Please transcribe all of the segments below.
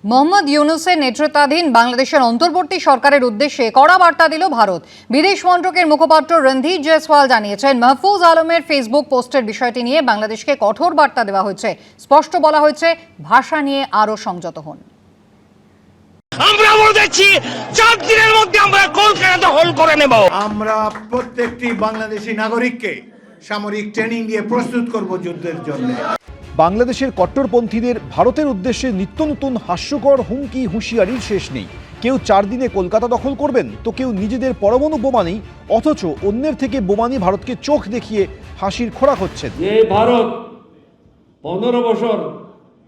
মোহাম্মদ ইউনূসের নেতৃত্বাধীন বাংলাদেশের অন্তর্বর্তী সরকারের উদ্দেশ্যে কড়া বার্তা দিল ভারত। বিদেশ মন্ত্রকের মুখপাত্র রণধীর জয়সওয়াল জানিয়েছেন, মাহফুজ আলমের ফেসবুক পোস্টের বিষয়টি নিয়ে বাংলাদেশকে কঠোর বার্তা দেওয়া হয়েছে। স্পষ্ট বলা হয়েছে, ভাষা নিয়ে আরও সংযত হন। আমরা বলছি 4 দিনের মধ্যে আমরা কলকাতা দখল করে নেব। আমরা প্রত্যেকটি বাংলাদেশি নাগরিককে সামরিক ট্রেনিং দিয়ে প্রস্তুত করব যুদ্ধের জন্য। বাংলাদেশের কট্টরপন্থীদের ভারতের উদ্দেশ্যে নিত্য নতুন হাস্যকর হুমকি হুঁশিয়ারির শেষ নেই। কেউ 4 দিনে কলকাতা দখল করবেন, তো কেউ নিজেদের পরমাণু বোমা নেই, অথচ অন্যের থেকে বোমা নিয়ে ভারতকে চোখ দেখিয়ে হাসির খোরাক হচ্ছেন। যে ভারত 15 বছর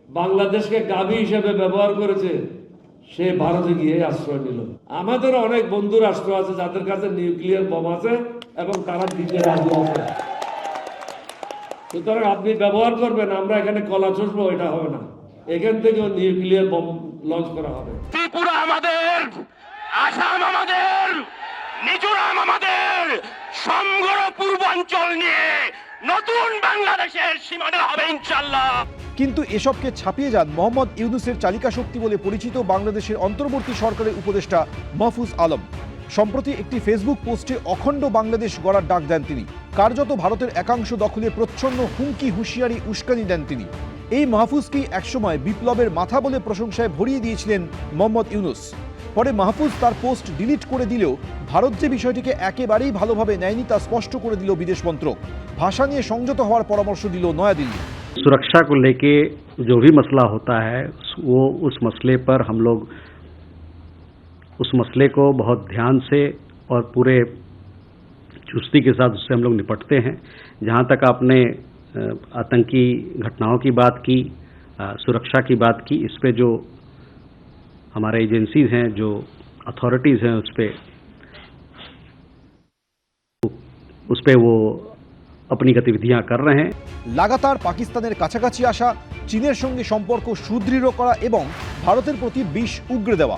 বাংলাদেশকে গাবি হিসেবে ব্যবহার করেছে, সে ভারতে গিয়ে আশ্রয় নিল। আমাদের অনেক বন্ধু রাষ্ট্র আছে যাদের কাছে নিউক্লিয়ার বোম আছে এবং তারা দিতে রাজি আছে। সুতরাং আপনি ব্যবহার করবেন, আমরা এখানে কলা চষবো, এটা হবে না। এখান থেকেও নিউক্লিয়ার বোম লঞ্চ করা হবে। ত্রিপুরা আমাদের, আসাম আমাদের, মিজোরাম আমাদের, সমগ্র পূর্বাঞ্চল নিয়ে নতুন বাংলাদেশের সীমানা হবে ইনশাআল্লাহ। কিন্তু এসবকে ছাপিয়ে যান মোহাম্মদ ইউনূসের চালিকা শক্তি বলে পরিচিত বাংলাদেশের অন্তর্বর্তী সরকারের উপদেষ্টা মাহফুজ আলম। সম্প্রতি একটি ফেসবুক পোস্টে অখণ্ড বাংলাদেশ গড়ার ডাক দেন তিনি। কার্যত ভারতের একাংশ দখলে প্রচ্ছন্ন হুমকি হুঁশিয়ারি উস্কানি দেন তিনি। এই মাহফুজকেই একসময় বিপ্লবের মাথা বলে প্রশংসায় ভরিয়ে দিয়েছিলেন মোহাম্মদ ইউনূস। পরে মাহফুজ তার পোস্ট ডিলিট করে দিলেও ভারত যে বিষয়টিকে একেবারেই ভালোভাবে নেয়নি তা স্পষ্ট করে দিল বিদেশ মন্ত্রক। ভাষা নিয়ে সংযত হওয়ার পরামর্শ দিল নয়াদিল্লি। सुरक्षा को लेके जो भी मसला होता है वो उस मसले पर हम लोग उस मसले को बहुत ध्यान से और पूरे चुस्ती के साथ उससे हम लोग निपटते हैं। जहाँ तक आपने आतंकी घटनाओं की बात की, सुरक्षा की बात की, इस पे जो हमारे एजेंसीज हैं, जो अथॉरिटीज़ हैं, उस पे वो अपनी गतिविधियां कर रहे हैं। লাগাতার পাকিস্তানের কাছাকাছি আসা, চীনের সঙ্গে সম্পর্ক সুদৃঢ় করা এবং ভারতের প্রতি বিষ উগরে দেওয়া।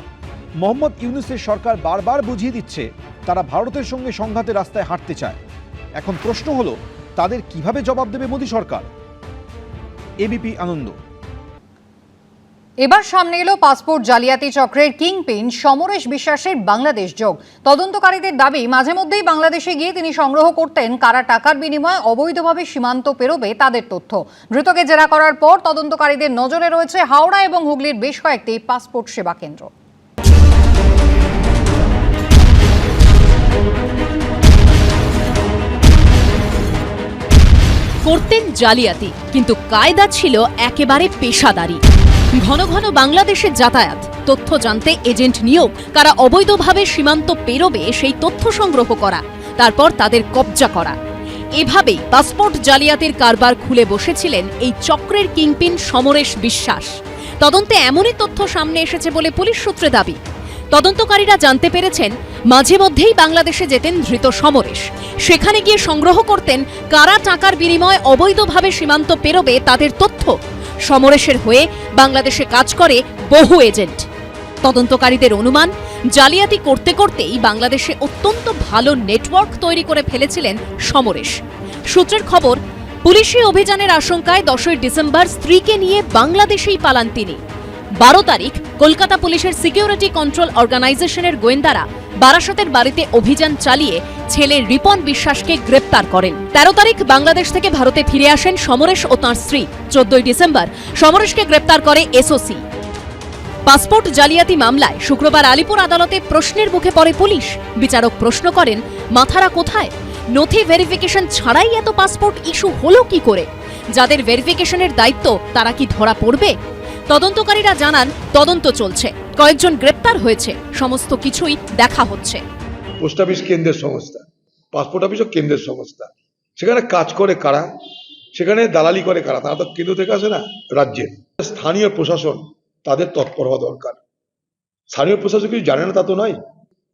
মোহাম্মদ ইউনূসের সরকার বারবার বুঝিয়ে দিচ্ছে তারা ভারতের সঙ্গে সংঘাতের রাস্তায় হাঁটতে চায়। এখন প্রশ্ন হলো, তাদের কিভাবে জবাব দেবে মোদী সরকার? এবিপি আনন্দ। এবার সামনে এলো পাসপোর্ট জালিয়াতি চক্রের কিংপিন সমরেশ বিশ্বাসের বাংলাদেশ যোগ। তদন্তকারীদের দাবি, মাঝে মধ্যেই বাংলাদেশে গিয়ে তিনি সংগ্রহ করতেন কারা টাকার বিনিময়ে অবৈধভাবে সীমান্ত পেরোবে তাদের তথ্য। ধৃতকে জেরা করার পর তদন্তকারীদের নজরে রয়েছে হাওড়া এবং হুগলির বেশ কয়েকটি পাসপোর্ট সেবা কেন্দ্র। করতেন জালিয়াতি, কিন্তু কায়দা ছিল একেবারে পেশাদারি। ঘন ঘন বাংলাদেশে যাতায়াত, তথ্য জানতে এজেন্ট নিয়োগ, কারা অবৈধভাবে সীমান্ত পেরোবে সেই তথ্য সংগ্রহ করা, তারপর তাদের কবজা করা। এভাবেই পাসপোর্ট জালিয়াতির কারবার খুলে বসেছিলেন এই চক্রের কিংপিন সমরেশ বিশ্বাস। তদন্তে এমনই তথ্য সামনে এসেছে বলে পুলিশ সূত্রে দাবি। তদন্তকারীরা জানতে পেরেছেন, মাঝে মধ্যেই বাংলাদেশে যেতেন ধৃত সমরেশ। সেখানে গিয়ে সংগ্রহ করতেন কারা টাকার বিনিময়ে অবৈধভাবে সীমান্ত পেরোবে তাদের তথ্য। সমরেশের হয়ে বাংলাদেশে কাজ করে বহু এজেন্ট। তদন্তকারীদের অনুমান, জালিয়াতি করতে করতেই বাংলাদেশে অত্যন্ত ভালো নেটওয়ার্ক তৈরি করে ফেলেছিলেন সমরেশ। সূত্রের খবর, পুলিশি অভিযানের আশঙ্কায় 10ই ডিসেম্বর স্ত্রীকে নিয়ে বাংলাদেশেই পালান তিনি। 12 তারিখ কলকাতা পুলিশের সিকিউরিটি কন্ট্রোল অর্গানাইজেশনের গোয়েন্দারা বারাসতের বাড়িতে অভিযান চালিয়ে ছেলে রিপন বিশ্বাসকে গ্রেপ্তার করেন। 13 তারিখ বাংলাদেশ থেকে ভারতে ফিরে আসেন সমরেশ ও তাঁর স্ত্রী। 14ই ডিসেম্বর সমরেশকে গ্রেপ্তার করে এসওসি। পাসপোর্ট জালিয়াতি মামলায় শুক্রবার আলিপুর আদালতে প্রশ্নের মুখে পড়ে পুলিশ। বিচারক প্রশ্ন করেন, মাথারা কোথায়? নথি ভেরিফিকেশন ছাড়াই এত পাসপোর্ট ইস্যু হলো কি করে? যাদের ভেরিফিকেশনের দায়িত্ব তারা কি ধরা পড়বে? তদন্তকারীরা জানান, তদন্ত চলছে, কয়েকজন গ্রেপ্তার হয়েছে, সমস্ত কিছুই দেখা হচ্ছে। পোস্ট অফিস কেন্দ্রের সংস্থা, পাসপোর্ট অফিসও কেন্দ্রের সংস্থা। সেখানে কাজ করে কারা, সেখানে দালালি করে কারা, তারা তো কেন্দ্র থেকে আসে না, রাজ্যের। স্থানীয় প্রশাসন তাদের তৎপর হওয়া দরকার। স্থানীয় প্রশাসন কিছু জানে না তা তো নয়।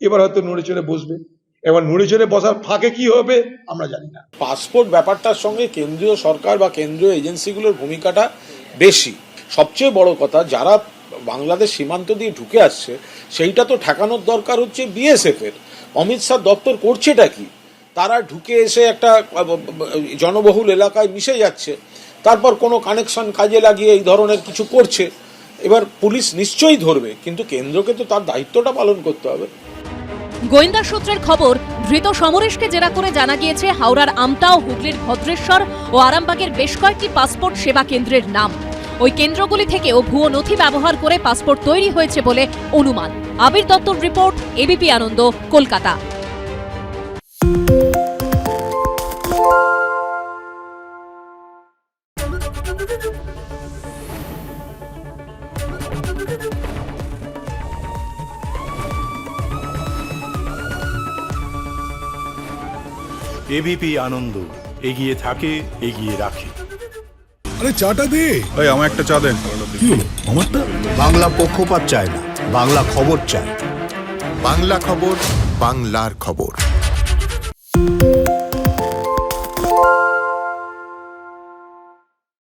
এবার হয়তো নড়ে চড়ে বসবে, এবার নড়ে চড়ে বসার ফাঁকে কি হবে আমরা জানি না। পাসপোর্ট ব্যাপারটার সঙ্গে কেন্দ্রীয় সরকার বা কেন্দ্রীয় এজেন্সিগুলোর ভূমিকাটা বেশি। সবচেয়ে বড় কথা, যারা বাংলাদেশ সীমান্ত দিয়ে ঢুকে আসছে সেইটা তো ঠেকানোর দরকার হচ্ছে বিএসএফ এর। অমিত শাহ দপ্তর করছেটা কি? তারা ঢুকে এসে একটা জনবহুল এলাকায় মিশে যাচ্ছে, তারপর কোনো কানেকশন কাজে লাগিয়ে এই ধরনের কিছু করছে। এবার পুলিশ নিশ্চয়ই ধরবে, কিন্তু কেন্দ্রকে তো তার দায়িত্বটা পালন করতে হবে। গোয়েন্দা সূত্রের খবর, ধৃত সমরেশকে জেরা করে জানা গিয়েছে হাওড়ার আমতা ও হুগলির ভদ্রেশ্বর ও আরামবাগের বেশ কয়েকটি পাসপোর্ট সেবা কেন্দ্রের নাম। ওই কেন্দ্রগুলি থেকেও ভুয়ো নথি ব্যবহার করে পাসপোর্ট তৈরি হয়েছে বলে অনুমান। আবির দত্তর রিপোর্ট, এবিপি আনন্দ, কলকাতা। এবিপি আনন্দ, এগিয়ে থাকে, এগিয়ে রাখে। আরে চাটা দে। ভাই আমার একটা চা দেন। কি হলো আমারটা? বাংলা পক্ষপাত চায় না, বাংলা খবর চায়। বাংলা খবর, বাংলার খবর।